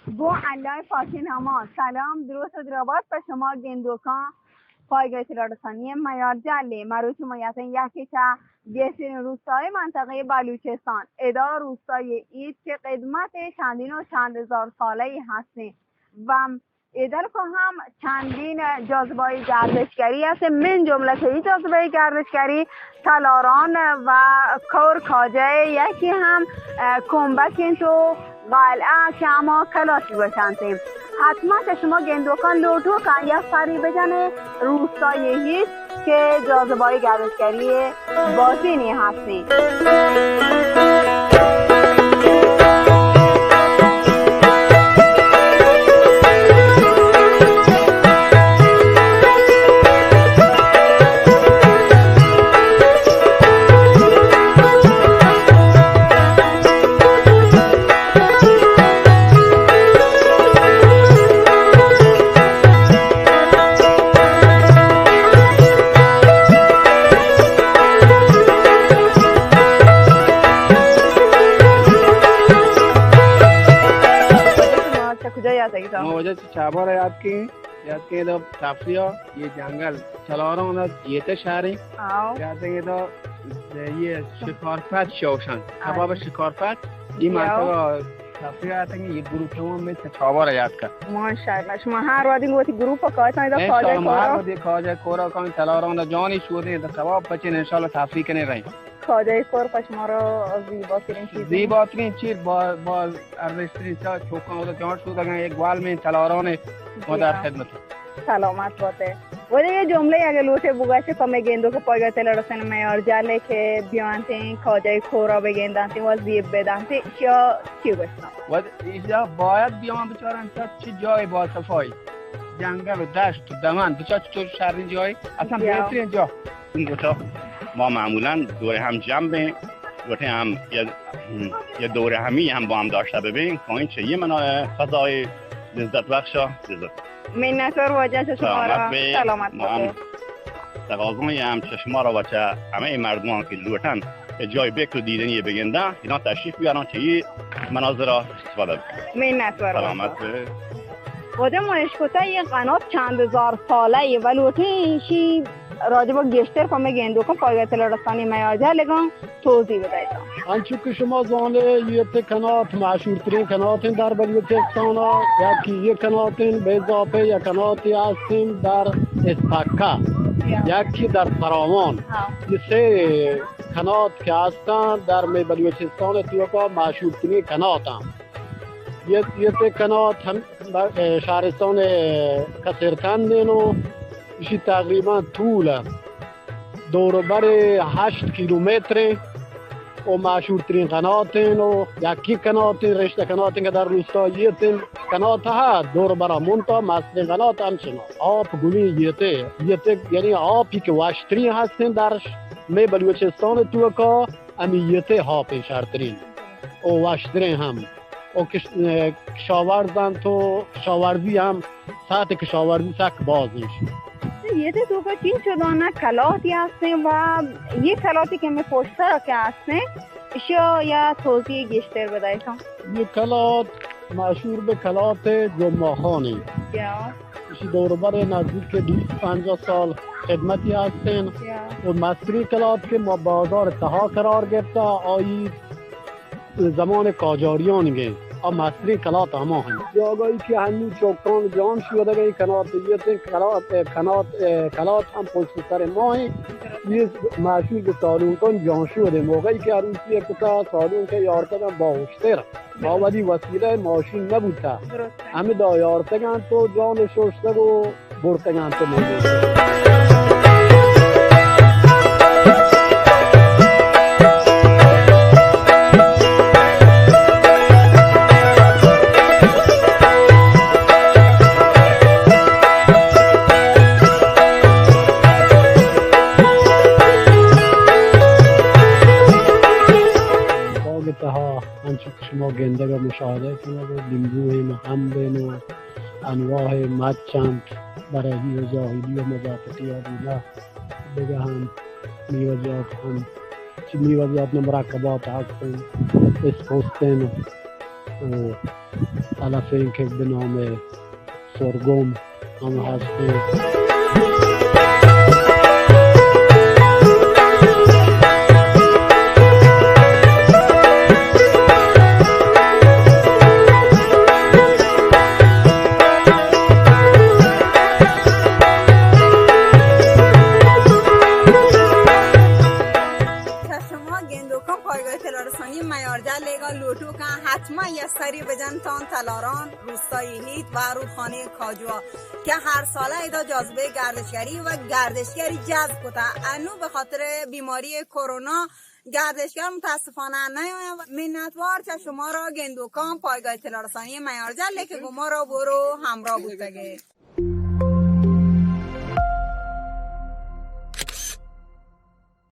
با الله پاکین همان سلام درود و درابات به شما گندوکان پایگاه تلارسانی میار جله مروچ میتن یکی تا بهترین روستای منطقه بلوچستان ادا روستای اید که قدمت چندین و چند هزار ساله هستیم و ایدل که هم چندین جاذبه گردشگری هست من جمله که این جاذبه گردشگری تلاران و کور کاجه یکی هم کنبکین تو قلعه که اما کلاسی باشندیم حتما که شما گندوکان لوتو کن یک سری بجنه روستای هیست که جاذبه گردشگری باطنی هستیم. वजह से चाबर है याद के तो ताफिया ये जंगल चलारों ये तो शहर याद है तो ये शिकारपत शौशन कबाब शिकारपत ये मात्रा ताफिया आते हैं ये ग्रुपों में चाबर याद का माशाल्लाह शमा हर वादी वो ग्रुप का था इधर खाजा कोरा कौन चलारों ना जानी शोधे तो कबाब बच्चे इंशाल्लाह ताफी करने रहे खाजा कोर पशमारा زیباترین چیز با ارزشترین چوکان و جان شده یک وال में चलारों ने मदद खिदमत सलामत बातें वो ये जुमले अगर लोटे बुगा से कमे गेंदों को पॉइंट तेल रसन में और जाले के बियांते खाजा खोरा बेगेंदाते वो जीब बेदांते क्या क्यों बसना वो इजा बायद बियान बेचारान सच्ची जाए बहुत सफाई जंगल दश्त दमन बेचारा शहरी जाए असल बेहतरीन जा उनको ما معمولا دوره هم جمع گفتیم هم یه دوره همی هم با هم داشته ببین که این چه یه منای فضای لذت بخش لذت منتور وجه شما را سلامت باشه تقاضای هم شما را وچه همه مردمان که لوتن یه جای بکر دیدنی بگنده اینا تشریف بیارن که این مناظر را استفاده بکنن منتور سلامت وجه مشکوته یه قنات چند هزار ساله و لوتینشی راجب گشتر کمی گندو کن پایگاه تلارستانی میارجه لگن توضیح بدهید آنچه که شما زانه یه کنات مشهورترین کنات در بلوچستان یکی یک کنات به اضافه یک کناتی هستیم در اسپکا یکی در سرامان این سه کنات که هستن در بلوچستان توکا مشهورترین کنات هم یه کنات هم شهرستان کسرتندین و ایشی تقریبا طول دوروبر 8 کیلومتر و مشهورترین قناتین و یکی قناتین رشته قناتین که در روستاییتین قنات ها دوروبر مونتا مثل قنات همچنان آب گوی یته یعنی آبی که وشترین هستین در می بلوچستان توکا امیته ها پیشرترین و وشترین هم و کشاورزن تو کشاورزی هم ساعت کشاورزی سک باز میشه یه تو که چین شدانه کلاتی هستیم و یه کلاتی که می پشتر که هستیم ایشا یا توضیح گشتر بدهیتون یه کلات مشهور به کلات جمعه خانی ایشی دوروبر نزدیک 250 سال خدمتی هستین و مصری کلات که ما بازار تها قرار گرفته آیی زمان قاجاریان گه مصری کلات همه هم جاگایی که هنوز چوکان جان شده گه کنات کلات هم پشت سر ماه یه مشهور به سالون کن جان شده موقعی که عروسی کتا سالون که یارتگن با هشتر با ودی وسیله ماشین نبوده همه دا یارتگن تو جان ششته و برتگن تو موجود شما گنده را مشاهده کنید لیمبوی محمد و انواع مچند برای جاهلی و مضافتی ها دیده دیگه هم میوزیات هم چی میوزیات مرکبات هستن اسپوستن و علف اینکه به نام سرگم هم هست. لوتو کن حتما یه سری بجن تان تلاران روستای هیت و رودخانه کاجوا که هر ساله ایدا جاذبه گردشگری و گردشگری جذب کتا. انو به خاطر بیماری کرونا گردشگر متاسفانه نیایم. منتوار که شما را گندوکان پایگاه اطلاع رسانی میارجل که ما را برو همراه بودگه.